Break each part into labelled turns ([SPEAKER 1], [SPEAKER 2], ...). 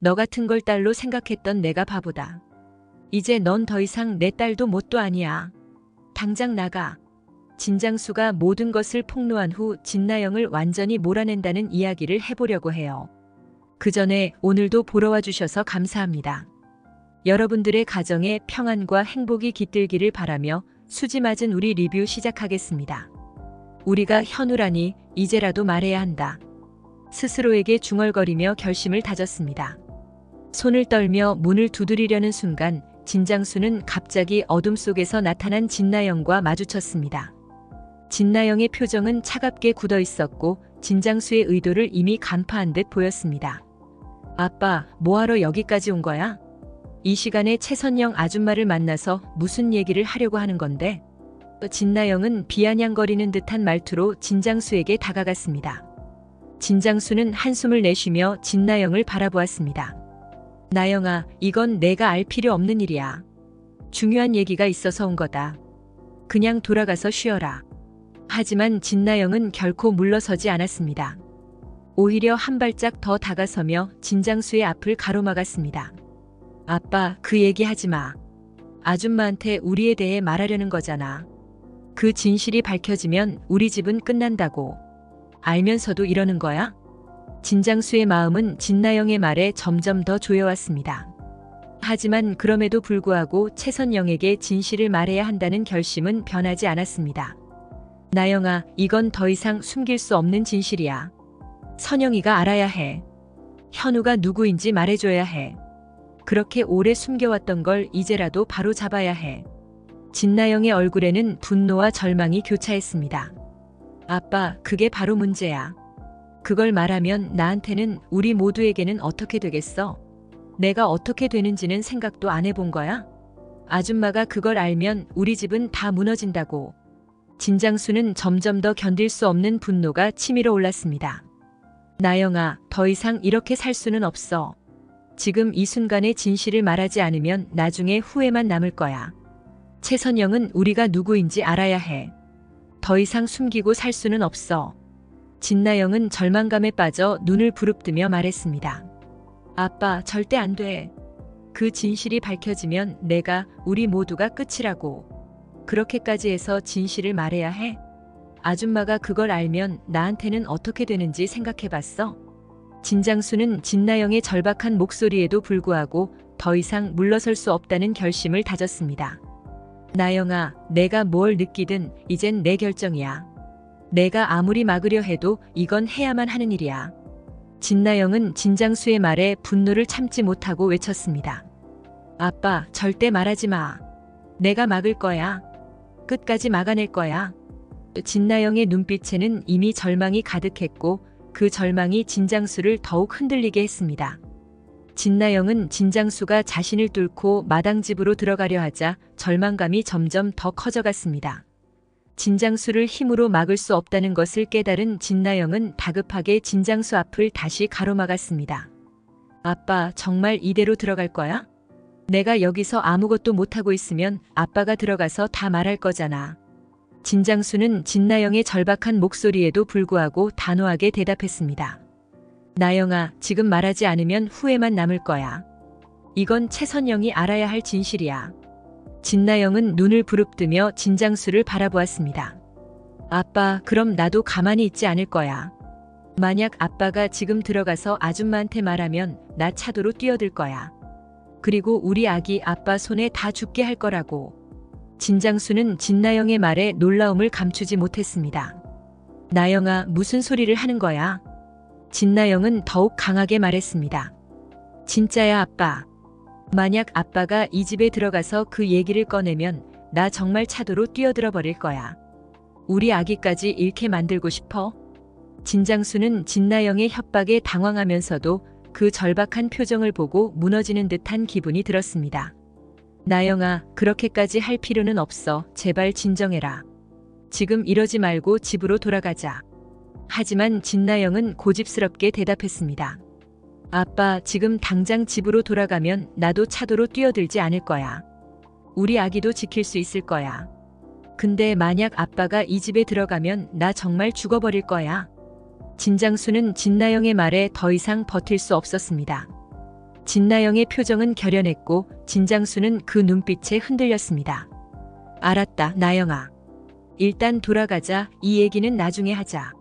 [SPEAKER 1] 너 같은 걸 딸로 생각했던 내가 바보다. 이제 넌 더 이상 내 딸도 뭣도 아니야. 당장 나가. 진장수가 모든 것을 폭로한 후 진나영을 완전히 몰아낸다는 이야기를 해보려고 해요. 그 전에 오늘도 보러 와주셔서 감사합니다. 여러분들의 가정에 평안과 행복이 깃들기를 바라며 수지 맞은 우리 리뷰 시작하겠습니다. 우리가 현우라니 이제라도 말해야 한다. 스스로에게 중얼거리며 결심을 다졌습니다. 손을 떨며 문을 두드리려는 순간 진장수는 갑자기 어둠 속에서 나타난 진나영과 마주쳤습니다. 진나영의 표정은 차갑게 굳어 있었고 진장수의 의도를 이미 간파한 듯 보였습니다. 아빠, 뭐하러 여기까지 온 거야? 이 시간에 최선영 아줌마를 만나서 무슨 얘기를 하려고 하는 건데? 진나영은 비아냥거리는 듯한 말투로 진장수에게 다가갔습니다. 진장수는 한숨을 내쉬며 진나영을 바라보았습니다. 나영아, 이건 내가 알 필요 없는 일이야. 중요한 얘기가 있어서 온 거다. 그냥 돌아가서 쉬어라. 하지만 진나영은 결코 물러서지 않았습니다. 오히려 한 발짝 더 다가서며 진장수의 앞을 가로막았습니다. 아빠, 그 얘기 하지 마. 아줌마한테 우리에 대해 말하려는 거잖아. 그 진실이 밝혀지면 우리 집은 끝난다고. 알면서도 이러는 거야? 진장수의 마음은 진나영의 말에 점점 더 조여왔습니다. 하지만 그럼에도 불구하고 최선영에게 진실을 말해야 한다는 결심은 변하지 않았습니다. 나영아, 이건 더 이상 숨길 수 없는 진실이야. 선영이가 알아야 해. 현우가 누구인지 말해줘야 해. 그렇게 오래 숨겨왔던 걸 이제라도 바로 잡아야 해. 진나영의 얼굴에는 분노와 절망이 교차했습니다. 아빠, 그게 바로 문제야. 그걸 말하면 나한테는, 우리 모두에게는 어떻게 되겠어? 내가 어떻게 되는지는 생각도 안 해본 거야? 아줌마가 그걸 알면 우리 집은 다 무너진다고. 진장수는 점점 더 견딜 수 없는 분노가 치밀어 올랐습니다. 나영아, 더 이상 이렇게 살 수는 없어. 지금 이 순간에 진실을 말하지 않으면 나중에 후회만 남을 거야. 최선영은 우리가 누구인지 알아야 해. 더 이상 숨기고 살 수는 없어. 진나영은 절망감에 빠져 눈을 부릅뜨며 말했습니다. 아빠, 절대 안 돼. 그 진실이 밝혀지면 우리 모두가 끝이라고. 그렇게까지 해서 진실을 말해야 해? 아줌마가 그걸 알면 나한테는 어떻게 되는지 생각해봤어? 진장수는 진나영의 절박한 목소리에도 불구하고 더 이상 물러설 수 없다는 결심을 다졌습니다. 나영아, 내가 뭘 느끼든 이젠 내 결정이야. 내가 아무리 막으려 해도 이건 해야만 하는 일이야. 진나영은 진장수의 말에 분노를 참지 못하고 외쳤습니다. 아빠, 절대 말하지 마. 내가 막을 거야. 끝까지 막아낼 거야. 진나영의 눈빛에는 이미 절망이 가득했고 그 절망이 진장수를 더욱 흔들리게 했습니다. 진나영은 진장수가 자신을 뚫고 마당집으로 들어가려 하자 절망감이 점점 더 커져갔습니다. 진장수를 힘으로 막을 수 없다는 것을 깨달은 진나영은 다급하게 진장수 앞을 다시 가로막았습니다. 아빠, 정말 이대로 들어갈 거야? 내가 여기서 아무것도 못하고 있으면 아빠가 들어가서 다 말할 거잖아. 진장수는 진나영의 절박한 목소리에도 불구하고 단호하게 대답했습니다. 나영아, 지금 말하지 않으면 후회만 남을 거야. 이건 최선영이 알아야 할 진실이야. 진나영은 눈을 부릅뜨며 진장수를 바라보았습니다. 아빠, 그럼 나도 가만히 있지 않을 거야. 만약 아빠가 지금 들어가서 아줌마한테 말하면 나 차도로 뛰어들 거야. 그리고 우리 아기 아빠 손에 다 죽게 할 거라고. 진장수는 진나영의 말에 놀라움을 감추지 못했습니다. 나영아, 무슨 소리를 하는 거야? 진나영은 더욱 강하게 말했습니다. 진짜야, 아빠. 만약 아빠가 이 집에 들어가서 그 얘기를 꺼내면 나 정말 차도로 뛰어들어 버릴 거야. 우리 아기까지 잃게 만들고 싶어? 진장수는 진나영의 협박에 당황하면서도 그 절박한 표정을 보고 무너지는 듯한 기분이 들었습니다. 나영아, 그렇게까지 할 필요는 없어. 제발 진정해라. 지금 이러지 말고 집으로 돌아가자. 하지만 진나영은 고집스럽게 대답했습니다. 아빠, 지금 당장 집으로 돌아가면 나도 차도로 뛰어들지 않을 거야. 우리 아기도 지킬 수 있을 거야. 근데 만약 아빠가 이 집에 들어가면 나 정말 죽어버릴 거야. 진장수는 진나영의 말에 더 이상 버틸 수 없었습니다. 진나영의 표정은 결연했고 진장수는 그 눈빛에 흔들렸습니다. 알았다, 나영아. 일단 돌아가자. 이 얘기는 나중에 하자.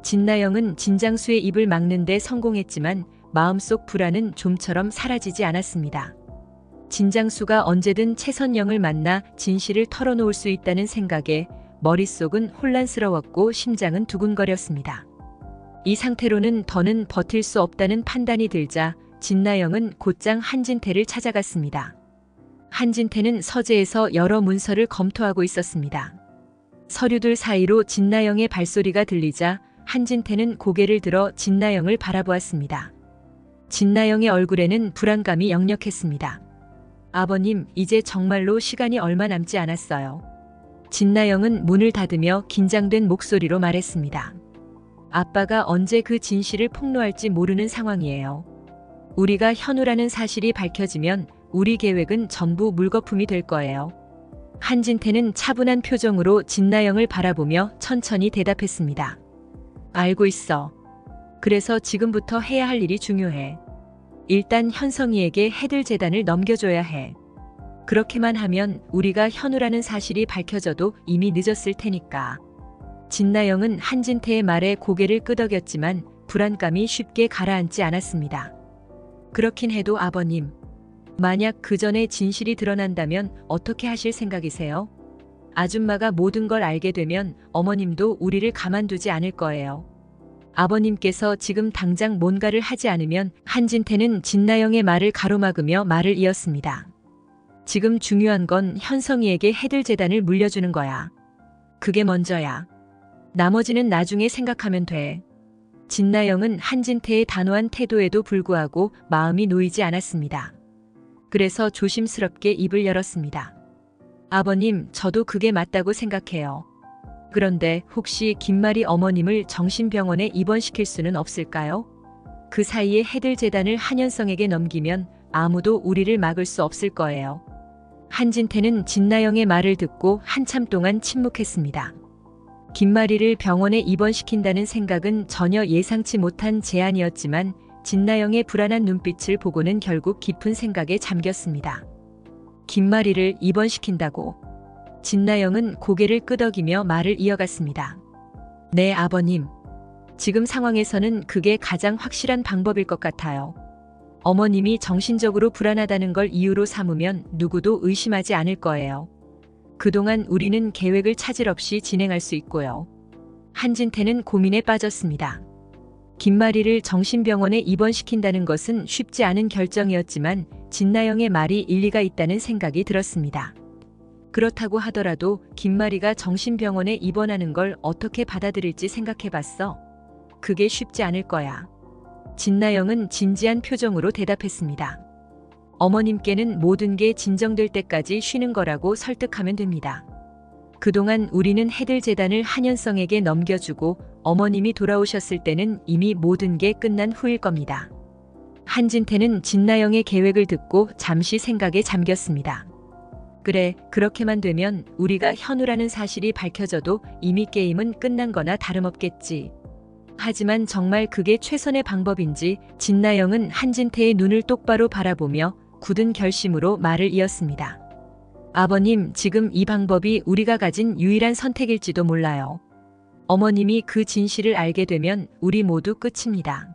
[SPEAKER 1] 진나영은 진장수의 입을 막는 데 성공했지만 마음속 불안은 좀처럼 사라지지 않았습니다. 진장수가 언제든 최선영을 만나 진실을 털어놓을 수 있다는 생각에 머릿속은 혼란스러웠고 심장은 두근거렸습니다. 이 상태로는 더는 버틸 수 없다는 판단이 들자 진나영은 곧장 한진태를 찾아갔습니다. 한진태는 서재에서 여러 문서를 검토하고 있었습니다. 서류들 사이로 진나영의 발소리가 들리자 한진태는 고개를 들어 진나영을 바라보았습니다. 진나영의 얼굴에는 불안감이 역력했습니다. 아버님, 이제 정말로 시간이 얼마 남지 않았어요. 진나영은 문을 닫으며 긴장된 목소리로 말했습니다. 아빠가 언제 그 진실을 폭로할지 모르는 상황이에요. 우리가 현우라는 사실이 밝혀지면 우리 계획은 전부 물거품이 될 거예요. 한진태는 차분한 표정으로 진나영을 바라보며 천천히 대답했습니다. 알고 있어. 그래서 지금부터 해야 할 일이 중요해. 일단 현성이에게 해들 재단을 넘겨줘야 해. 그렇게만 하면 우리가 현우라는 사실이 밝혀져도 이미 늦었을 테니까. 진나영은 한진태의 말에 고개를 끄덕였지만 불안감이 쉽게 가라앉지 않았습니다. 그렇긴 해도 아버님, 만약 그 전에 진실이 드러난다면 어떻게 하실 생각이세요? 아줌마가 모든 걸 알게 되면 어머님도 우리를 가만두지 않을 거예요. 아버님께서 지금 당장 뭔가를 하지 않으면 한진태는 진나영의 말을 가로막으며 말을 이었습니다. 지금 중요한 건 현성이에게 해들 재단을 물려주는 거야. 그게 먼저야. 나머지는 나중에 생각하면 돼. 진나영은 한진태의 단호한 태도에도 불구하고 마음이 놓이지 않았습니다. 그래서 조심스럽게 입을 열었습니다. 아버님, 저도 그게 맞다고 생각해요. 그런데 혹시 김마리 어머님을 정신병원에 입원시킬 수는 없을까요? 그 사이에 해들 재단을 한현성에게 넘기면 아무도 우리를 막을 수 없을 거예요. 한진태는 진나영의 말을 듣고 한참 동안 침묵했습니다. 김마리를 병원에 입원시킨다는 생각은 전혀 예상치 못한 제안이었지만 진나영의 불안한 눈빛을 보고는 결국 깊은 생각에 잠겼습니다. 김마리를 입원시킨다고? 진나영은 고개를 끄덕이며 말을 이어갔습니다. 네, 아버님. 지금 상황에서는 그게 가장 확실한 방법일 것 같아요. 어머님이 정신적으로 불안하다는 걸 이유로 삼으면 누구도 의심하지 않을 거예요. 그동안 우리는 계획을 차질 없이 진행할 수 있고요. 한진태는 고민에 빠졌습니다. 김마리를 정신병원에 입원시킨다는 것은 쉽지 않은 결정이었지만 진나영의 말이 일리가 있다는 생각이 들었습니다. 그렇다고 하더라도 김마리가 정신병원에 입원하는 걸 어떻게 받아들일지 생각해봤어. 그게 쉽지 않을 거야. 진나영은 진지한 표정으로 대답했습니다. 어머님께는 모든 게 진정될 때까지 쉬는 거라고 설득하면 됩니다. 그동안 우리는 해들 재단을 한현성에게 넘겨주고 어머님이 돌아오셨을 때는 이미 모든 게 끝난 후일 겁니다. 한진태는 진나영의 계획을 듣고 잠시 생각에 잠겼습니다. 그래, 그렇게만 되면 우리가 현우라는 사실이 밝혀져도 이미 게임은 끝난 거나 다름없겠지. 하지만 정말 그게 최선의 방법인지 진나영은 한진태의 눈을 똑바로 바라보며 굳은 결심으로 말을 이었습니다. 아버님, 지금 이 방법이 우리가 가진 유일한 선택일지도 몰라요. 어머님이 그 진실을 알게 되면 우리 모두 끝입니다.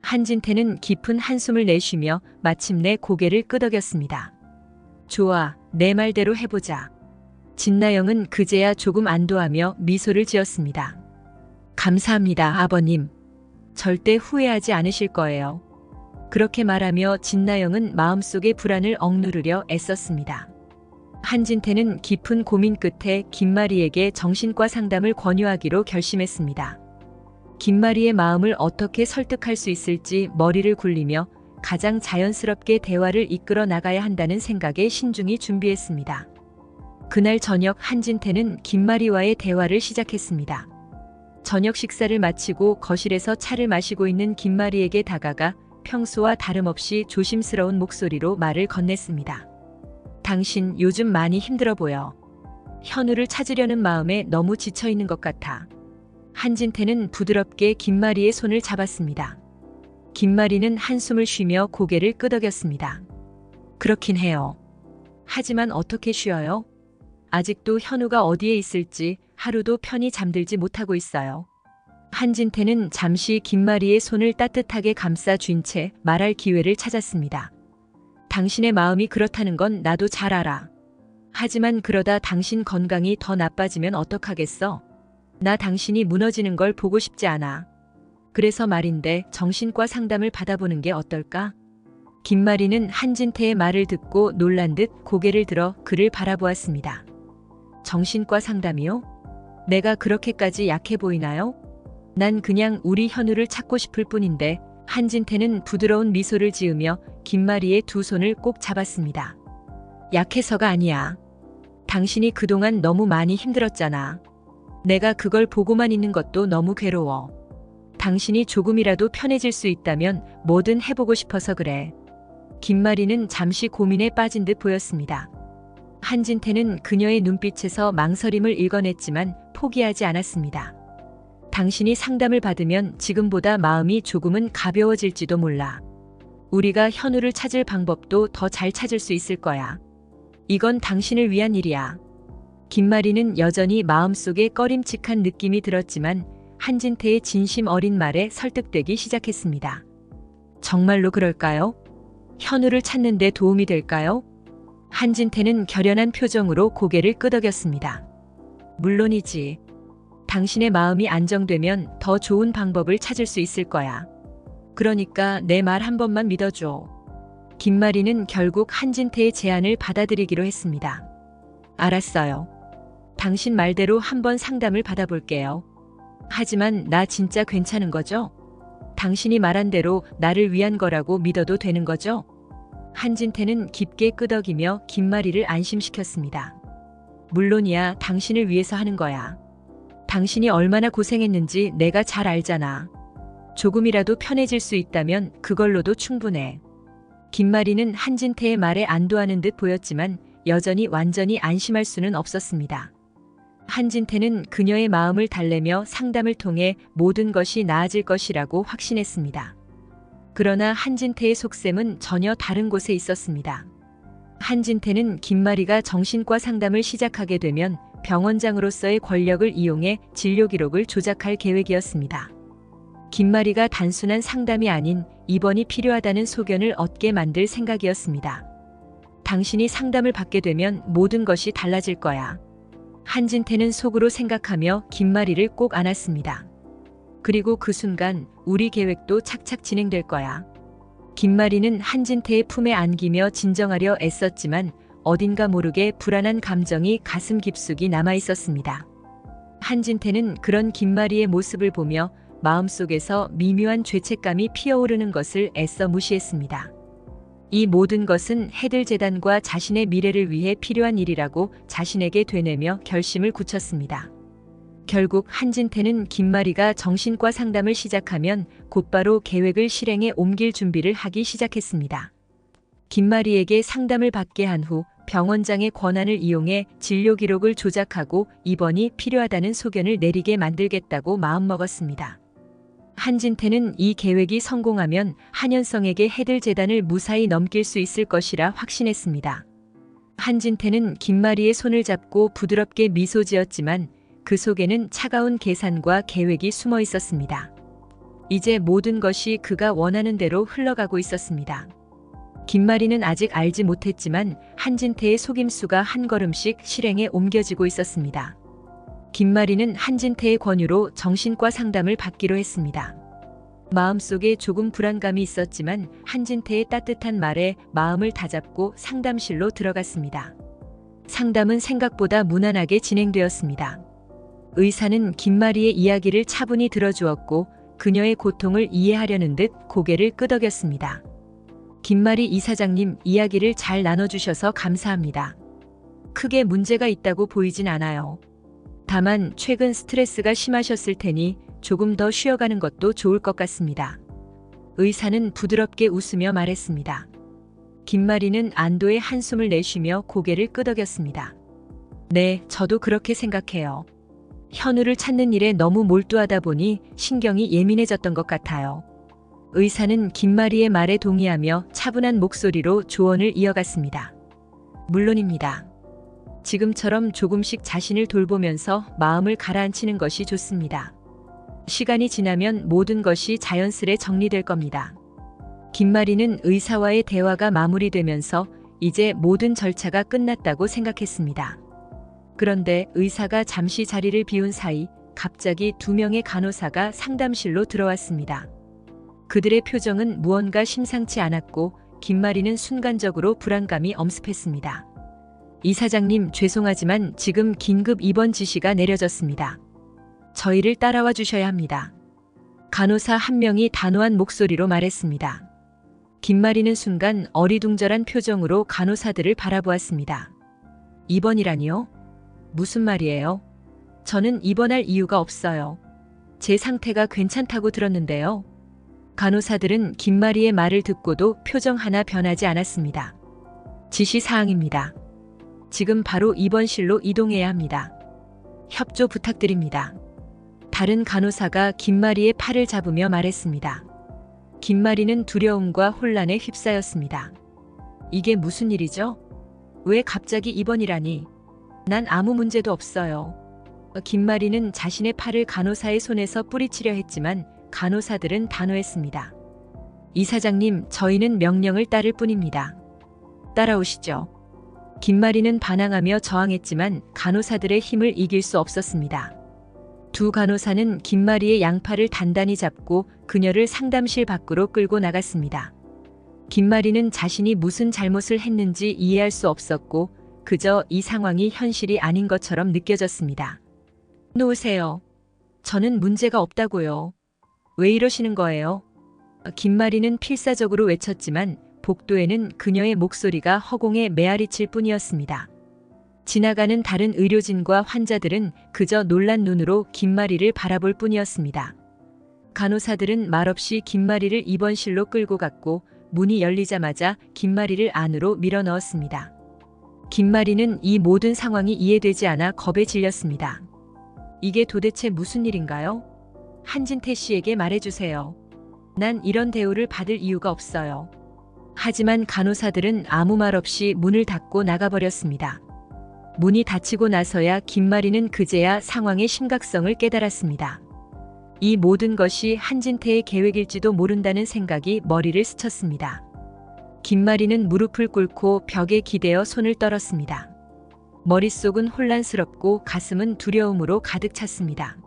[SPEAKER 1] 한진태는 깊은 한숨을 내쉬며 마침내 고개를 끄덕였습니다. 좋아, 내 말대로 해보자. 진나영은 그제야 조금 안도하며 미소를 지었습니다. 감사합니다, 아버님. 절대 후회하지 않으실 거예요. 그렇게 말하며 진나영은 마음속의 불안을 억누르려 애썼습니다. 한진태는 깊은 고민 끝에 김마리에게 정신과 상담을 권유하기로 결심했습니다. 김마리의 마음을 어떻게 설득할 수 있을지 머리를 굴리며 가장 자연스럽게 대화를 이끌어 나가야 한다는 생각에 신중히 준비했습니다. 그날 저녁 한진태는 김마리와의 대화를 시작했습니다. 저녁 식사를 마치고 거실에서 차를 마시고 있는 김마리에게 다가가 평소와 다름없이 조심스러운 목소리로 말을 건넸습니다. 당신 요즘 많이 힘들어 보여. 현우를 찾으려는 마음에 너무 지쳐 있는 것 같아. 한진태는 부드럽게 김마리의 손을 잡았습니다. 김마리는 한숨을 쉬며 고개를 끄덕였습니다. 그렇긴 해요. 하지만 어떻게 쉬어요? 아직도 현우가 어디에 있을지 하루도 편히 잠들지 못하고 있어요. 한진태는 잠시 김마리의 손을 따뜻하게 감싸 쥔 채 말할 기회를 찾았습니다. 당신의 마음이 그렇다는 건 나도 잘 알아. 하지만 그러다 당신 건강이 더 나빠지면 어떡하겠어? 나 당신이 무너지는 걸 보고 싶지 않아. 그래서 말인데 정신과 상담을 받아보는 게 어떨까? 김마리는 한진태의 말을 듣고 놀란 듯 고개를 들어 그를 바라보았습니다. 정신과 상담이요? 내가 그렇게까지 약해 보이나요? 난 그냥 우리 현우를 찾고 싶을 뿐인데. 한진태는 부드러운 미소를 지으며 김마리의 두 손을 꼭 잡았습니다. 약해서가 아니야. 당신이 그동안 너무 많이 힘들었잖아. 내가 그걸 보고만 있는 것도 너무 괴로워. 당신이 조금이라도 편해질 수 있다면 뭐든 해보고 싶어서 그래. 김마리는 잠시 고민에 빠진 듯 보였습니다. 한진태는 그녀의 눈빛에서 망설임을 읽어냈지만 포기하지 않았습니다. 당신이 상담을 받으면 지금보다 마음이 조금은 가벼워질지도 몰라. 우리가 현우를 찾을 방법도 더 잘 찾을 수 있을 거야. 이건 당신을 위한 일이야. 김마리는 여전히 마음속에 꺼림칙한 느낌이 들었지만 한진태의 진심 어린 말에 설득되기 시작했습니다. 정말로 그럴까요? 현우를 찾는 데 도움이 될까요? 한진태는 결연한 표정으로 고개를 끄덕였습니다. 물론이지. 당신의 마음이 안정되면 더 좋은 방법을 찾을 수 있을 거야. 그러니까 내 말 한 번만 믿어줘. 김마리는 결국 한진태의 제안을 받아들이기로 했습니다. 알았어요. 당신 말대로 한번 상담을 받아볼게요. 하지만 나 진짜 괜찮은 거죠? 당신이 말한 대로 나를 위한 거라고 믿어도 되는 거죠? 한진태는 깊게 끄덕이며 김마리를 안심시켰습니다. 물론이야. 당신을 위해서 하는 거야. 당신이 얼마나 고생했는지 내가 잘 알잖아. 조금이라도 편해질 수 있다면 그걸로도 충분해. 김마리는 한진태의 말에 안도하는 듯 보였지만 여전히 완전히 안심할 수는 없었습니다. 한진태는 그녀의 마음을 달래며 상담을 통해 모든 것이 나아질 것이라고 확신했습니다. 그러나 한진태의 속셈은 전혀 다른 곳에 있었습니다. 한진태는 김마리가 정신과 상담을 시작하게 되면 병원장으로서의 권력을 이용해 진료 기록을 조작할 계획이었습니다. 김마리가 단순한 상담이 아닌 입원이 필요하다는 소견을 얻게 만들 생각이었습니다. 당신이 상담을 받게 되면 모든 것이 달라질 거야. 한진태는 속으로 생각하며 김마리를 꼭 안았습니다. 그리고 그 순간 우리 계획도 착착 진행될 거야. 김마리는 한진태의 품에 안기며 진정하려 애썼지만 어딘가 모르게 불안한 감정이 가슴 깊숙이 남아 있었습니다. 한진태는 그런 김마리의 모습을 보며 마음속에서 미묘한 죄책감이 피어오르는 것을 애써 무시했습니다. 이 모든 것은 해들재단과 자신의 미래를 위해 필요한 일이라고 자신에게 되뇌며 결심을 굳혔습니다. 결국 한진태는 김마리가 정신과 상담을 시작하면 곧바로 계획을 실행에 옮길 준비를 하기 시작했습니다. 김마리에게 상담을 받게 한 후 병원장의 권한을 이용해 진료 기록을 조작하고 입원이 필요하다는 소견을 내리게 만들겠다고 마음먹었습니다. 한진태는 이 계획이 성공하면 한현성에게 해들재단을 무사히 넘길 수 있을 것이라 확신했습니다. 한진태는 김마리의 손을 잡고 부드럽게 미소 지었지만 그 속에는 차가운 계산과 계획이 숨어 있었습니다. 이제 모든 것이 그가 원하는 대로 흘러가고 있었습니다. 김마리는 아직 알지 못했지만 한진태의 속임수가 한 걸음씩 실행에 옮겨지고 있었습니다. 김마리는 한진태의 권유로 정신과 상담을 받기로 했습니다. 마음속에 조금 불안감이 있었지만 한진태의 따뜻한 말에 마음을 다잡고 상담실로 들어갔습니다. 상담은 생각보다 무난하게 진행되었습니다. 의사는 김마리의 이야기를 차분히 들어주었고 그녀의 고통을 이해하려는 듯 고개를 끄덕였습니다. 김마리 이사장님, 이야기를 잘 나눠주셔서 감사합니다. 크게 문제가 있다고 보이진 않아요. 다만 최근 스트레스가 심하셨을 테니 조금 더 쉬어가는 것도 좋을 것 같습니다. 의사는 부드럽게 웃으며 말했습니다. 김마리는 안도의 한숨을 내쉬며 고개를 끄덕였습니다. 네, 저도 그렇게 생각해요. 현우를 찾는 일에 너무 몰두하다 보니 신경이 예민해졌던 것 같아요. 의사는 김마리의 말에 동의하며 차분한 목소리로 조언을 이어갔습니다. 물론입니다. 지금처럼 조금씩 자신을 돌보면서 마음을 가라앉히는 것이 좋습니다. 시간이 지나면 모든 것이 자연스레 정리될 겁니다. 김마리는 의사와의 대화가 마무리되면서 이제 모든 절차가 끝났다고 생각했습니다. 그런데 의사가 잠시 자리를 비운 사이 갑자기 2명의 간호사가 상담실로 들어왔습니다. 그들의 표정은 무언가 심상치 않았고 김마리는 순간적으로 불안감이 엄습했습니다. 이사장님, 죄송하지만 지금 긴급 입원 지시가 내려졌습니다. 저희를 따라와 주셔야 합니다. 간호사 한 명이 단호한 목소리로 말했습니다. 김마리는 순간 어리둥절한 표정으로 간호사들을 바라보았습니다. 입원이라니요? 무슨 말이에요? 저는 입원할 이유가 없어요. 제 상태가 괜찮다고 들었는데요. 간호사들은 김마리의 말을 듣고도 표정 하나 변하지 않았습니다. 지시사항입니다. 지금 바로 입원실로 이동해야 합니다. 협조 부탁드립니다. 다른 간호사가 김마리의 팔을 잡으며 말했습니다. 김마리는 두려움과 혼란에 휩싸였습니다. 이게 무슨 일이죠? 왜 갑자기 입원이라니? 난 아무 문제도 없어요. 김마리는 자신의 팔을 간호사의 손에서 뿌리치려 했지만 간호사들은 단호했습니다. 이사장님, 저희는 명령을 따를 뿐입니다. 따라오시죠. 김마리는 반항하며 저항했지만 간호사들의 힘을 이길 수 없었습니다. 두 간호사는 김마리의 양팔을 단단히 잡고 그녀를 상담실 밖으로 끌고 나갔습니다. 김마리는 자신이 무슨 잘못을 했는지 이해할 수 없었고 그저 이 상황이 현실이 아닌 것처럼 느껴졌습니다. 놓으세요. 저는 문제가 없다고요. 왜 이러시는 거예요? 김마리는 필사적으로 외쳤지만 복도에는 그녀의 목소리가 허공에 메아리칠 뿐이었습니다. 지나가는 다른 의료진과 환자들은 그저 놀란 눈으로 김마리를 바라볼 뿐이었습니다. 간호사들은 말없이 김마리를 입원실로 끌고 갔고 문이 열리자마자 김마리를 안으로 밀어 넣었습니다. 김마리는 이 모든 상황이 이해되지 않아 겁에 질렸습니다. 이게 도대체 무슨 일인가요? 한진태 씨에게 말해주세요. 난 이런 대우를 받을 이유가 없어요. 하지만 간호사들은 아무 말 없이 문을 닫고 나가버렸습니다. 문이 닫히고 나서야 김마리는 그제야 상황의 심각성을 깨달았습니다. 이 모든 것이 한진태의 계획일지도 모른다는 생각이 머리를 스쳤습니다. 김마리는 무릎을 꿇고 벽에 기대어 손을 떨었습니다. 머릿속은 혼란스럽고 가슴은 두려움으로 가득 찼습니다.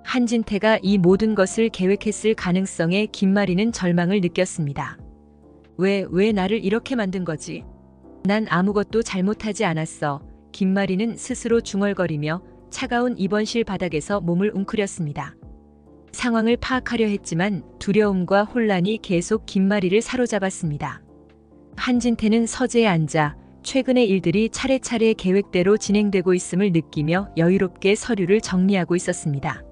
[SPEAKER 1] 한진태가 이 모든 것을 계획했을 가능성에 김마리는 절망을 느꼈습니다. 왜 나를 이렇게 만든 거지? 난 아무것도 잘못하지 않았어. 김마리는 스스로 중얼거리며 차가운 입원실 바닥에서 몸을 웅크렸습니다. 상황을 파악하려 했지만 두려움과 혼란이 계속 김마리를 사로잡았습니다. 한진태는 서재에 앉아 최근의 일들이 차례차례 계획대로 진행되고 있음을 느끼며 여유롭게 서류를 정리하고 있었습니다.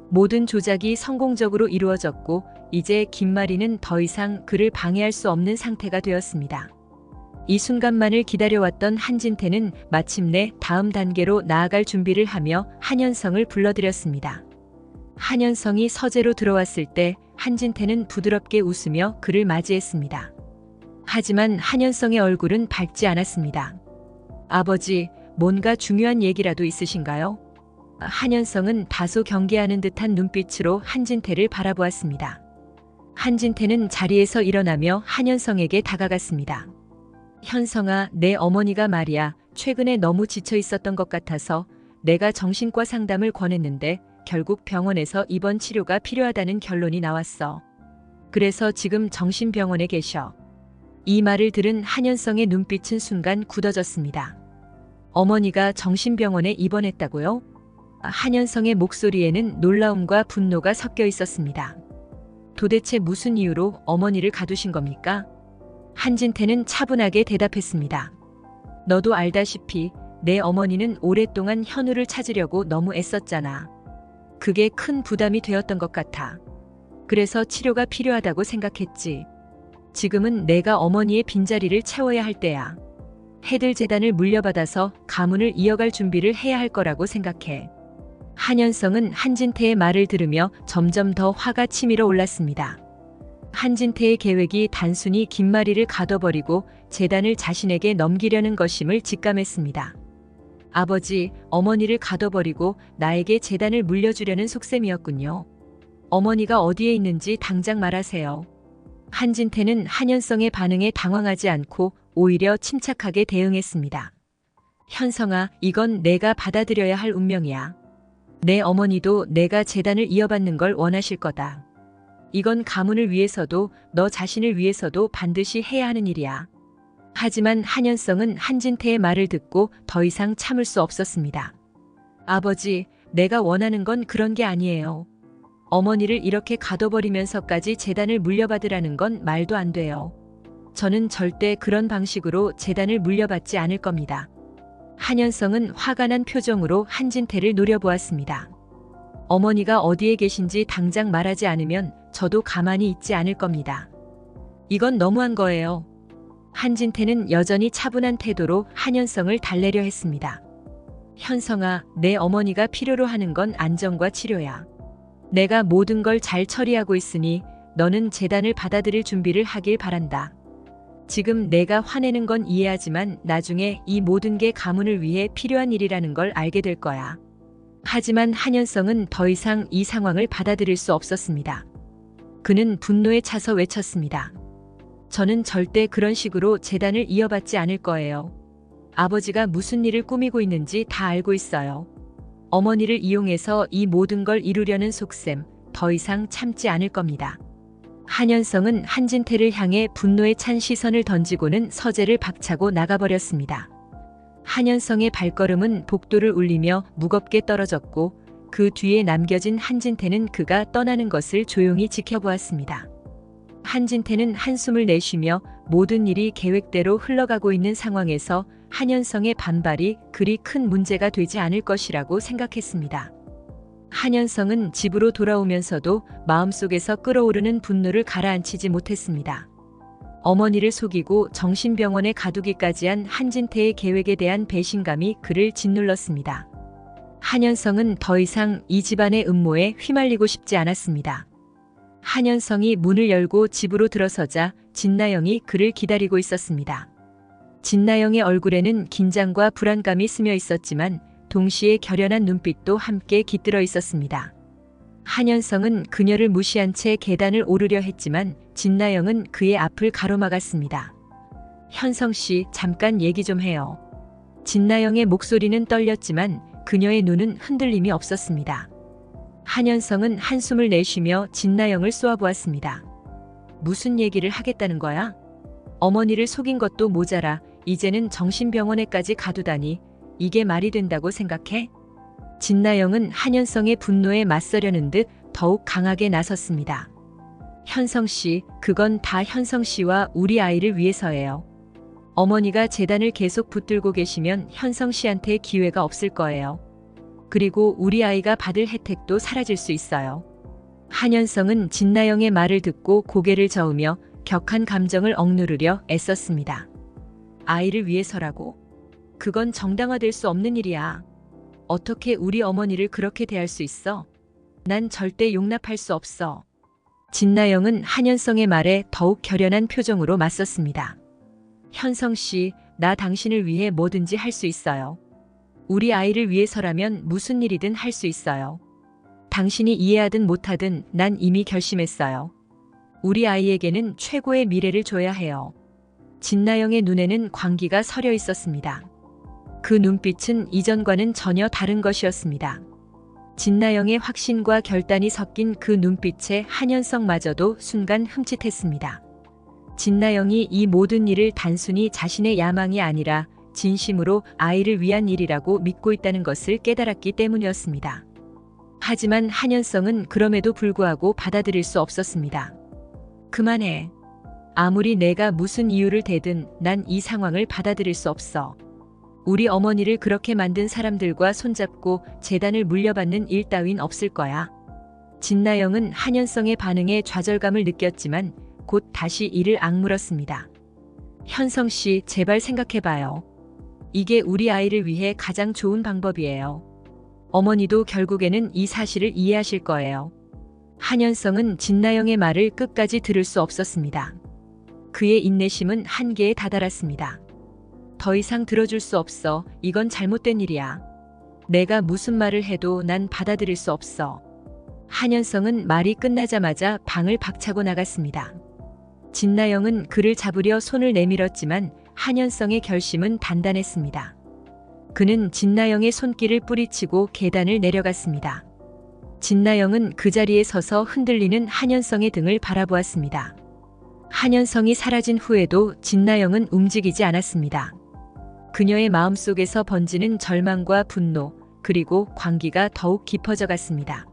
[SPEAKER 1] 모든 조작이 성공적으로 이루어졌고 이제 김마리는 더 이상 그를 방해할 수 없는 상태가 되었습니다. 이 순간만을 기다려왔던 한진태는 마침내 다음 단계로 나아갈 준비를 하며 한현성을 불러들였습니다. 한현성이 서재로 들어왔을 때 한진태는 부드럽게 웃으며 그를 맞이했습니다. 하지만 한현성의 얼굴은 밝지 않았습니다. 아버지, 뭔가 중요한 얘기라도 있으신가요? 한현성은 다소 경계하는 듯한 눈빛으로 한진태를 바라보았습니다. 한진태는 자리에서 일어나며 한현성에게 다가갔습니다. 현성아, 내 어머니가 말이야. 최근에 너무 지쳐 있었던 것 같아서 내가 정신과 상담을 권했는데 결국 병원에서 입원 치료가 필요하다는 결론이 나왔어. 그래서 지금 정신병원에 계셔. 이 말을 들은 한현성의 눈빛은 순간 굳어졌습니다. 어머니가 정신병원에 입원했다고요? 한현성의 목소리에는 놀라움과 분노가 섞여 있었습니다. 도대체 무슨 이유로 어머니를 가두신 겁니까? 한진태는 차분하게 대답했습니다. 너도 알다시피 내 어머니는 오랫동안 현우를 찾으려고 너무 애썼잖아. 그게 큰 부담이 되었던 것 같아. 그래서 치료가 필요하다고 생각했지. 지금은 내가 어머니의 빈자리를 채워야 할 때야. 해들 재단을 물려받아서 가문을 이어갈 준비를 해야 할 거라고 생각해. 한현성은 한진태의 말을 들으며 점점 더 화가 치밀어 올랐습니다. 한진태의 계획이 단순히 김마리를 가둬버리고 재단을 자신에게 넘기려는 것임을 직감했습니다. 아버지, 어머니를 가둬버리고 나에게 재단을 물려주려는 속셈이었군요. 어머니가 어디에 있는지 당장 말하세요. 한진태는 한현성의 반응에 당황하지 않고 오히려 침착하게 대응했습니다. 현성아, 이건 내가 받아들여야 할 운명이야. 내 어머니도 내가 재단을 이어받는 걸 원하실 거다. 이건 가문을 위해서도 너 자신을 위해서도 반드시 해야 하는 일이야. 하지만 한현성은 한진태의 말을 듣고 더 이상 참을 수 없었습니다. 아버지, 내가 원하는 건 그런 게 아니에요. 어머니를 이렇게 가둬버리면서까지 재단을 물려받으라는 건 말도 안 돼요. 저는 절대 그런 방식으로 재단을 물려받지 않을 겁니다. 한현성은 화가 난 표정으로 한진태를 노려보았습니다. 어머니가 어디에 계신지 당장 말하지 않으면 저도 가만히 있지 않을 겁니다. 이건 너무한 거예요. 한진태는 여전히 차분한 태도로 한현성을 달래려 했습니다. 현성아, 내 어머니가 필요로 하는 건 안정과 치료야. 내가 모든 걸 잘 처리하고 있으니 너는 재단을 받아들일 준비를 하길 바란다. 지금 내가 화내는 건 이해하지만 나중에 이 모든 게 가문을 위해 필요한 일이라는 걸 알게 될 거야. 하지만 한현성은 더 이상 이 상황을 받아들일 수 없었습니다. 그는 분노에 차서 외쳤습니다. 저는 절대 그런 식으로 재단을 이어받지 않을 거예요. 아버지가 무슨 일을 꾸미고 있는지 다 알고 있어요. 어머니를 이용해서 이 모든 걸 이루려는 속셈, 더 이상 참지 않을 겁니다. 한현성은 한진태를 향해 분노에 찬 시선을 던지고는 서재를 박차고 나가버렸습니다. 한현성의 발걸음은 복도를 울리며 무겁게 떨어졌고 그 뒤에 남겨진 한진태는 그가 떠나는 것을 조용히 지켜보았습니다. 한진태는 한숨을 내쉬며 모든 일이 계획대로 흘러가고 있는 상황에서 한현성의 반발이 그리 큰 문제가 되지 않을 것이라고 생각했습니다. 한현성은 집으로 돌아오면서도 마음속에서 끓어오르는 분노를 가라앉히지 못했습니다. 어머니를 속이고 정신병원에 가두기까지 한 한진태의 계획에 대한 배신감이 그를 짓눌렀습니다. 한현성은 더 이상 이 집안의 음모에 휘말리고 싶지 않았습니다. 한현성이 문을 열고 집으로 들어서자 진나영이 그를 기다리고 있었습니다. 진나영의 얼굴에는 긴장과 불안감이 스며 있었지만 동시에 결연한 눈빛도 함께 깃들어 있었습니다. 한현성은 그녀를 무시한 채 계단을 오르려 했지만 진나영은 그의 앞을 가로막았습니다. 현성 씨, 잠깐 얘기 좀 해요. 진나영의 목소리는 떨렸지만 그녀의 눈은 흔들림이 없었습니다. 한현성은 한숨을 내쉬며 진나영을 쏘아보았습니다. 무슨 얘기를 하겠다는 거야? 어머니를 속인 것도 모자라 이제는 정신병원에까지 가두다니 이게 말이 된다고 생각해? 진나영은 한현성의 분노에 맞서려는 듯 더욱 강하게 나섰습니다. 현성 씨, 그건 다 현성 씨와 우리 아이를 위해서예요. 어머니가 재단을 계속 붙들고 계시면 현성 씨한테 기회가 없을 거예요. 그리고 우리 아이가 받을 혜택도 사라질 수 있어요. 한현성은 진나영의 말을 듣고 고개를 저으며 격한 감정을 억누르려 애썼습니다. 아이를 위해서라고? 그건 정당화될 수 없는 일이야. 어떻게 우리 어머니를 그렇게 대할 수 있어? 난 절대 용납할 수 없어. 진나영은 한현성의 말에 더욱 결연한 표정으로 맞섰습니다. 현성 씨, 나 당신을 위해 뭐든지 할 수 있어요. 우리 아이를 위해서라면 무슨 일이든 할 수 있어요. 당신이 이해하든 못하든 난 이미 결심했어요. 우리 아이에게는 최고의 미래를 줘야 해요. 진나영의 눈에는 광기가 서려 있었습니다. 그 눈빛은 이전과는 전혀 다른 것이었습니다. 진나영의 확신과 결단이 섞인 그 눈빛에 한현성마저도 순간 흠칫했습니다. 진나영이 이 모든 일을 단순히 자신의 야망이 아니라 진심으로 아이를 위한 일이라고 믿고 있다는 것을 깨달았기 때문이었습니다. 하지만 한현성은 그럼에도 불구하고 받아들일 수 없었습니다. 그만해. 아무리 내가 무슨 이유를 대든 난 이 상황을 받아들일 수 없어. 우리 어머니를 그렇게 만든 사람들과 손잡고 재단을 물려받는 일 따윈 없을 거야. 진나영은 한현성의 반응에 좌절감을 느꼈지만 곧 다시 이를 악물었습니다. 현성 씨, 제발 생각해봐요. 이게 우리 아이를 위해 가장 좋은 방법이에요. 어머니도 결국에는 이 사실을 이해하실 거예요. 한현성은 진나영의 말을 끝까지 들을 수 없었습니다. 그의 인내심은 한계에 다다랐습니다. 더 이상 들어줄 수 없어. 이건 잘못된 일이야. 내가 무슨 말을 해도 난 받아들일 수 없어. 한현성은 말이 끝나자마자 방을 박차고 나갔습니다. 진나영은 그를 잡으려 손을 내밀었지만 한현성의 결심은 단단했습니다. 그는 진나영의 손길을 뿌리치고 계단을 내려갔습니다. 진나영은 그 자리에 서서 흔들리는 한현성의 등을 바라보았습니다. 한현성이 사라진 후에도 진나영은 움직이지 않았습니다. 그녀의 마음속에서 번지는 절망과 분노, 그리고 광기가 더욱 깊어져 갔습니다.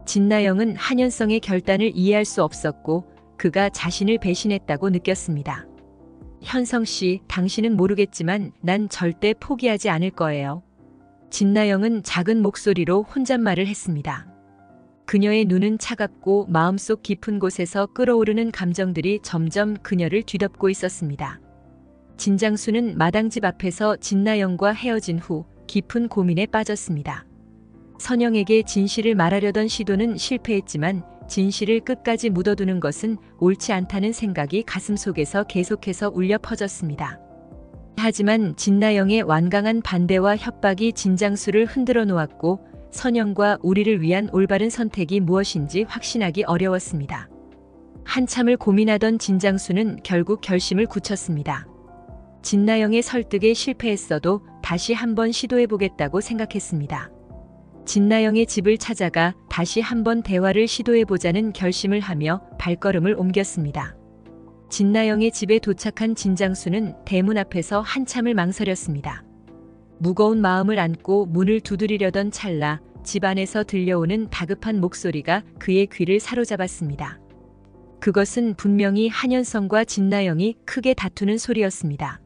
[SPEAKER 1] 진나영은 한현성의 결단을 이해할 수 없었고 그가 자신을 배신했다고 느꼈습니다. 현성 씨, 당신은 모르겠지만 난 절대 포기하지 않을 거예요. 진나영은 작은 목소리로 혼잣말을 했습니다. 그녀의 눈은 차갑고 마음속 깊은 곳에서 끓어오르는 감정들이 점점 그녀를 뒤덮고 있었습니다. 진장수는 마당집 앞에서 진나영과 헤어진 후 깊은 고민에 빠졌습니다. 선영에게 진실을 말하려던 시도는 실패했지만 진실을 끝까지 묻어두는 것은 옳지 않다는 생각이 가슴속에서 계속해서 울려 퍼졌습니다. 하지만 진나영의 완강한 반대와 협박이 진장수를 흔들어 놓았고 선영과 우리를 위한 올바른 선택이 무엇인지 확신하기 어려웠습니다. 한참을 고민하던 진장수는 결국 결심을 굳혔습니다. 진나영의 설득에 실패했어도 다시 한번 시도해보겠다고 생각했습니다. 진나영의 집을 찾아가 다시 한번 대화를 시도해보자는 결심을 하며 발걸음을 옮겼습니다. 진나영의 집에 도착한 진장수는 대문 앞에서 한참을 망설였습니다. 무거운 마음을 안고 문을 두드리려던 찰나 집 안에서 들려오는 다급한 목소리가 그의 귀를 사로잡았습니다. 그것은 분명히 한현성과 진나영이 크게 다투는 소리였습니다.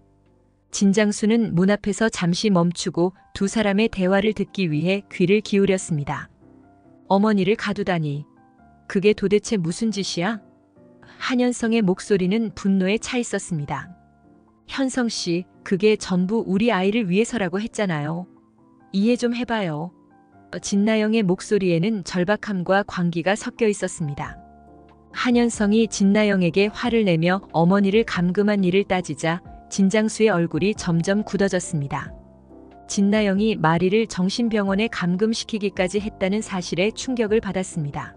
[SPEAKER 1] 진장수는 문 앞에서 잠시 멈추고 두 사람의 대화를 듣기 위해 귀를 기울였습니다. 어머니를 가두다니. 그게 도대체 무슨 짓이야? 한현성의 목소리는 분노에 차 있었습니다. 현성 씨, 그게 전부 우리 아이를 위해서라고 했잖아요. 이해 좀 해봐요. 진나영의 목소리에는 절박함과 광기가 섞여 있었습니다. 한현성이 진나영에게 화를 내며 어머니를 감금한 일을 따지자 진장수의 얼굴이 점점 굳어졌습니다. 진나영이 마리를 정신병원에 감금시키기까지 했다는 사실에 충격을 받았습니다.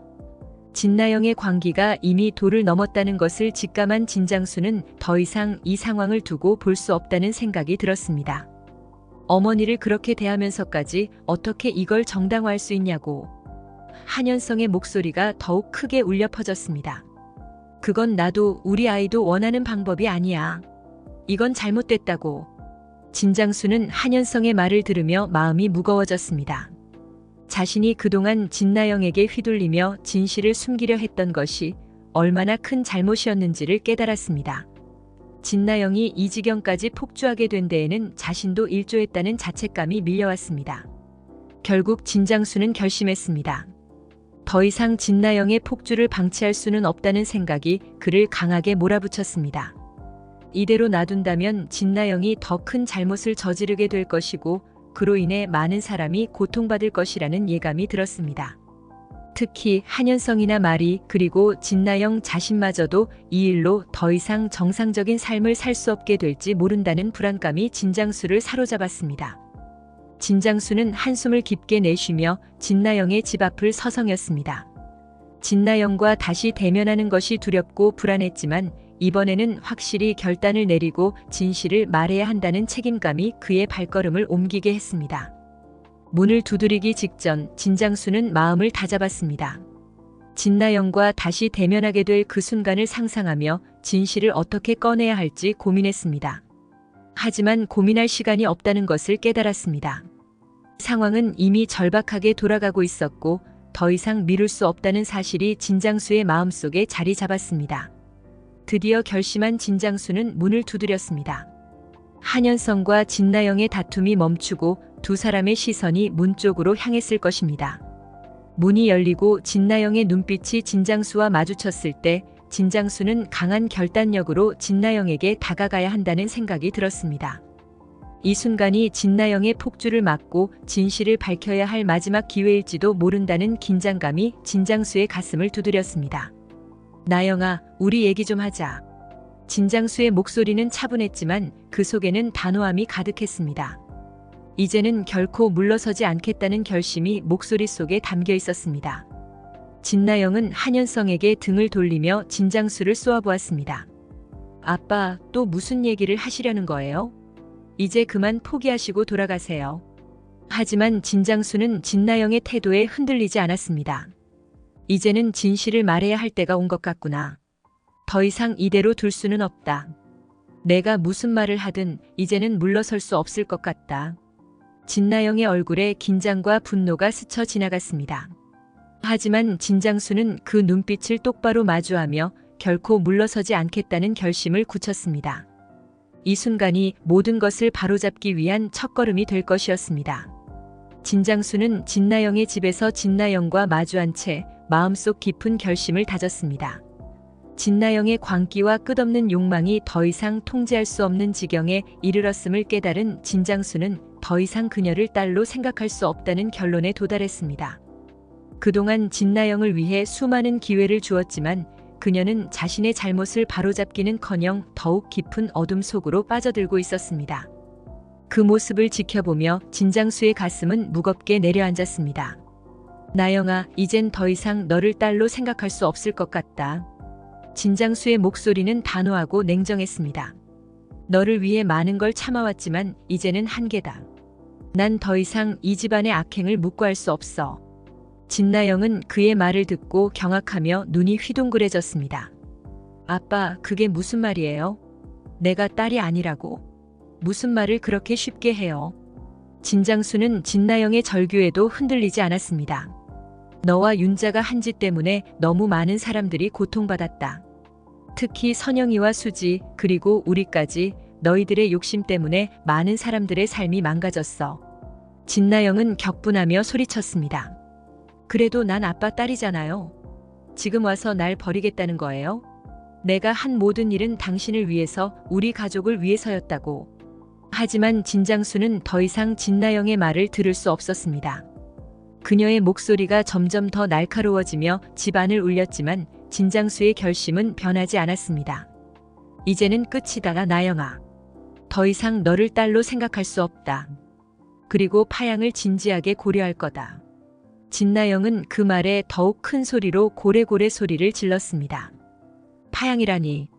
[SPEAKER 1] 진나영의 광기가 이미 도를 넘었다는 것을 직감한 진장수는 더 이상 이 상황을 두고 볼 수 없다는 생각이 들었습니다. 어머니를 그렇게 대하면서까지 어떻게 이걸 정당화할 수 있냐고. 한현성의 목소리가 더욱 크게 울려 퍼졌습니다. 그건 나도 우리 아이도 원하는 방법이 아니야. 이건 잘못됐다고. 진장수는 한현성의 말을 들으며 마음이 무거워졌습니다. 자신이 그동안 진나영에게 휘둘리며 진실을 숨기려 했던 것이 얼마나 큰 잘못이었는지를 깨달았습니다. 진나영이 이 지경까지 폭주하게 된 데에는 자신도 일조했다는 자책감이 밀려왔습니다. 결국 진장수는 결심했습니다. 더 이상 진나영의 폭주를 방치할 수는 없다는 생각이 그를 강하게 몰아붙였습니다. 이대로 놔둔다면 진나영이 더 큰 잘못을 저지르게 될 것이고 그로 인해 많은 사람이 고통받을 것이라는 예감이 들었습니다. 특히 한현성이나 마리 그리고 진나영 자신마저도 이 일로 더 이상 정상적인 삶을 살 수 없게 될지 모른다는 불안감이 진장수를 사로잡았습니다. 진장수는 한숨을 깊게 내쉬며 진나영의 집 앞을 서성였습니다. 진나영과 다시 대면하는 것이 두렵고 불안했지만 이번에는 확실히 결단을 내리고 진실을 말해야 한다는 책임감이 그의 발걸음을 옮기게 했습니다. 문을 두드리기 직전 진장수는 마음을 다잡았습니다. 진나영과 다시 대면하게 될 그 순간을 상상하며 진실을 어떻게 꺼내야 할지 고민했습니다. 하지만 고민할 시간이 없다는 것을 깨달았습니다. 상황은 이미 절박하게 돌아가고 있었고 더 이상 미룰 수 없다는 사실이 진장수의 마음속에 자리 잡았습니다. 드디어 결심한 진장수는 문을 두드렸습니다. 한현성과 진나영의 다툼이 멈추고 두 사람의 시선이 문 쪽으로 향했을 것입니다. 문이 열리고 진나영의 눈빛이 진장수와 마주쳤을 때 진장수는 강한 결단력으로 진나영에게 다가가야 한다는 생각이 들었습니다. 이 순간이 진나영의 폭주를 막고 진실을 밝혀야 할 마지막 기회일지도 모른다는 긴장감이 진장수의 가슴을 두드렸습니다. 나영아, 우리 얘기 좀 하자. 진장수의 목소리는 차분했지만 그 속에는 단호함이 가득했습니다. 이제는 결코 물러서지 않겠다는 결심이 목소리 속에 담겨 있었습니다. 진나영은 한현성에게 등을 돌리며 진장수를 쏘아보았습니다. 아빠, 또 무슨 얘기를 하시려는 거예요? 이제 그만 포기하시고 돌아가세요. 하지만 진장수는 진나영의 태도에 흔들리지 않았습니다. 이제는 진실을 말해야 할 때가 온 것 같구나. 더 이상 이대로 둘 수는 없다. 내가 무슨 말을 하든 이제는 물러설 수 없을 것 같다. 진나영의 얼굴에 긴장과 분노가 스쳐 지나갔습니다. 하지만 진장수는 그 눈빛을 똑바로 마주하며 결코 물러서지 않겠다는 결심을 굳혔습니다. 이 순간이 모든 것을 바로잡기 위한 첫걸음이 될 것이었습니다. 진장수는 진나영의 집에서 진나영과 마주한 채 마음속 깊은 결심을 다졌습니다. 진나영의 광기와 끝없는 욕망이 더 이상 통제할 수 없는 지경에 이르렀음을 깨달은 진장수는 더 이상 그녀를 딸로 생각할 수 없다는 결론에 도달했습니다. 그동안 진나영을 위해 수많은 기회를 주었지만 그녀는 자신의 잘못을 바로잡기는커녕 더욱 깊은 어둠 속으로 빠져들고 있었습니다. 그 모습을 지켜보며 진장수의 가슴은 무겁게 내려앉았습니다. 나영아, 이젠 더 이상 너를 딸로 생각할 수 없을 것 같다. 진장수의 목소리는 단호하고 냉정했습니다. 너를 위해 많은 걸 참아왔지만 이제는 한계다. 난 더 이상 이 집안의 악행을 묵고할 수 없어. 진나영은 그의 말을 듣고 경악하며 눈이 휘둥그레졌습니다. 아빠, 그게 무슨 말이에요? 내가 딸이 아니라고. 무슨 말을 그렇게 쉽게 해요? 진장수는 진나영의 절규에도 흔들리지 않았습니다. 너와 윤자가 한 짓 때문에 너무 많은 사람들이 고통받았다. 특히 선영이와 수지, 그리고 우리까지 너희들의 욕심 때문에 많은 사람들의 삶이 망가졌어. 진나영은 격분하며 소리쳤습니다. 그래도 난 아빠 딸이잖아요. 지금 와서 날 버리겠다는 거예요? 내가 한 모든 일은 당신을 위해서, 우리 가족을 위해서였다고. 하지만 진장수는 더 이상 진나영의 말을 들을 수 없었습니다. 그녀의 목소리가 점점 더 날카로워지며 집안을 울렸지만 진장수의 결심은 변하지 않았습니다. 이제는 끝이다, 나영아. 더 이상 너를 딸로 생각할 수 없다. 그리고 파양을 진지하게 고려할 거다. 진나영은 그 말에 더욱 큰 소리로 고래고래 소리를 질렀습니다. 파양이라니.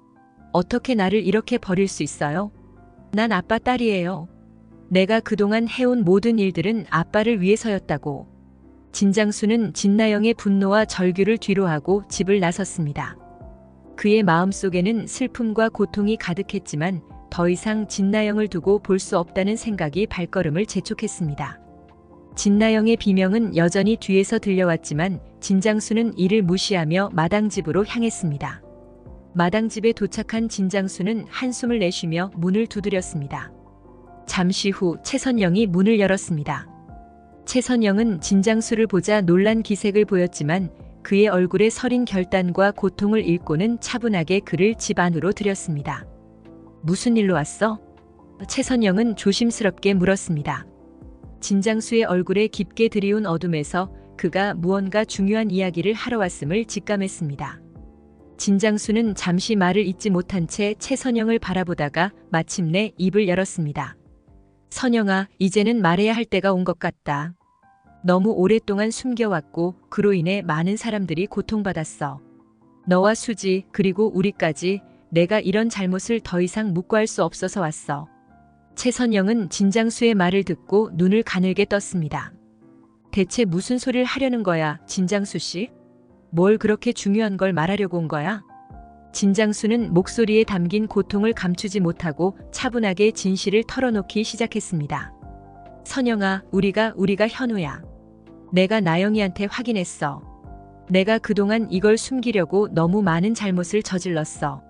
[SPEAKER 1] 어떻게 나를 이렇게 버릴 수 있어요? 난 아빠 딸이에요. 내가 그동안 해온 모든 일들은 아빠를 위해서였다고. 진장수는 진나영의 분노와 절규를 뒤로하고 집을 나섰습니다. 그의 마음속에는 슬픔과 고통이 가득했지만 더 이상 진나영을 두고 볼 수 없다는 생각이 발걸음을 재촉했습니다. 진나영의 비명은 여전히 뒤에서 들려왔지만 진장수는 이를 무시하며 마당집으로 향했습니다. 마당집에 도착한 진장수는 한숨을 내쉬며 문을 두드렸습니다. 잠시 후 최선영이 문을 열었습니다. 최선영은 진장수를 보자 놀란 기색을 보였지만 그의 얼굴에 서린 결단과 고통을 읽고는 차분하게 그를 집 안으로 들였습니다. 무슨 일로 왔어? 최선영은 조심스럽게 물었습니다. 진장수의 얼굴에 깊게 드리운 어둠에서 그가 무언가 중요한 이야기를 하러 왔음을 직감했습니다. 진장수는 잠시 말을 잇지 못한 채 최선영을 바라보다가 마침내 입을 열었습니다. 선영아, 이제는 말해야 할 때가 온 것 같다. 너무 오랫동안 숨겨왔고 그로 인해 많은 사람들이 고통받았어. 너와 수지, 그리고 우리까지 내가 이런 잘못을 더 이상 묵고할 수 없어서 왔어. 최선영은 진장수의 말을 듣고 눈을 가늘게 떴습니다. 대체 무슨 소리를 하려는 거야, 진장수 씨? 뭘 그렇게 중요한 걸 말하려고 온 거야? 진장수는 목소리에 담긴 고통을 감추지 못하고 차분하게 진실을 털어놓기 시작했습니다. 선영아, 우리가 현우야. 내가 나영이한테 확인했어. 내가 그동안 이걸 숨기려고 너무 많은 잘못을 저질렀어.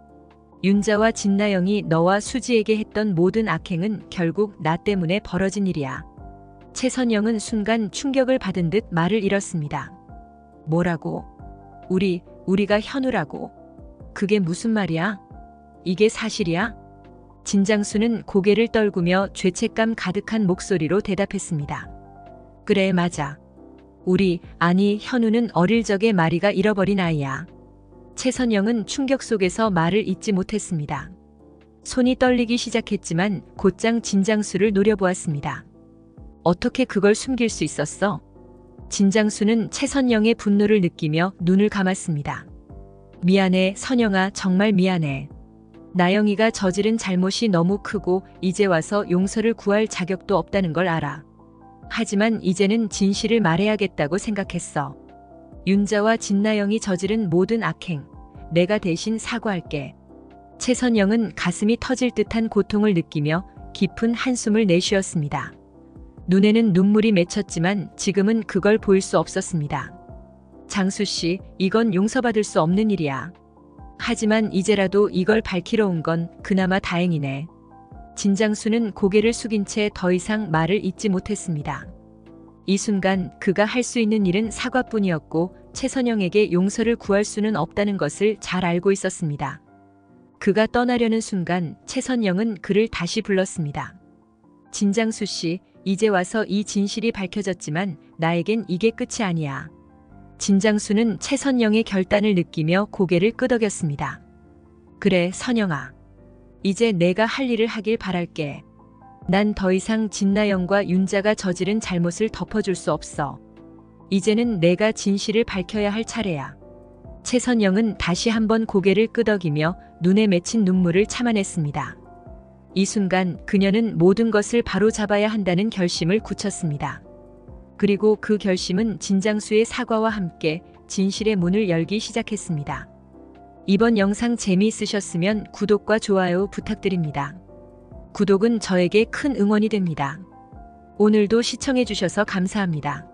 [SPEAKER 1] 윤자와 진나영이 너와 수지에게 했던 모든 악행은 결국 나 때문에 벌어진 일이야. 최선영은 순간 충격을 받은 듯 말을 잃었습니다. 뭐라고? 우리가 현우라고? 그게 무슨 말이야? 이게 사실이야? 진장수는 고개를 떨구며 죄책감 가득한 목소리로 대답했습니다. 그래, 맞아. 아니 현우는 어릴 적에 마리가 잃어버린 아이야. 최선영은 충격 속에서 말을 잇지 못했습니다. 손이 떨리기 시작했지만 곧장 진장수를 노려보았습니다. 어떻게 그걸 숨길 수 있었어? 진장수는 최선영의 분노를 느끼며 눈을 감았습니다. 미안해, 선영아, 정말 미안해. 나영이가 저지른 잘못이 너무 크고 이제 와서 용서를 구할 자격도 없다는 걸 알아. 하지만 이제는 진실을 말해야겠다고 생각했어. 윤자와 진나영이 저지른 모든 악행, 내가 대신 사과할게. 최선영은 가슴이 터질 듯한 고통을 느끼며 깊은 한숨을 내쉬었습니다. 눈에는 눈물이 맺혔지만 지금은 그걸 보일 수 없었습니다. 장수 씨, 이건 용서받을 수 없는 일이야. 하지만 이제라도 이걸 밝히러 온 건 그나마 다행이네. 진장수는 고개를 숙인 채 더 이상 말을 잇지 못했습니다. 이 순간 그가 할 수 있는 일은 사과뿐이었고 최선영에게 용서를 구할 수는 없다는 것을 잘 알고 있었습니다. 그가 떠나려는 순간 최선영은 그를 다시 불렀습니다. 진장수 씨, 이제 와서 이 진실이 밝혀졌지만 나에겐 이게 끝이 아니야. 진장수는 최선영의 결단을 느끼며 고개를 끄덕였습니다. 그래, 선영아. 이제 내가 할 일을 하길 바랄게. 난 더 이상 진나영과 윤자가 저지른 잘못을 덮어줄 수 없어. 이제는 내가 진실을 밝혀야 할 차례야. 최선영은 다시 한번 고개를 끄덕이며 눈에 맺힌 눈물을 참아냈습니다. 이 순간 그녀는 모든 것을 바로잡아야 한다는 결심을 굳혔습니다. 그리고 그 결심은 진장수의 사과와 함께 진실의 문을 열기 시작했습니다. 이번 영상 재미있으셨으면 구독과 좋아요 부탁드립니다. 구독은 저에게 큰 응원이 됩니다. 오늘도 시청해주셔서 감사합니다.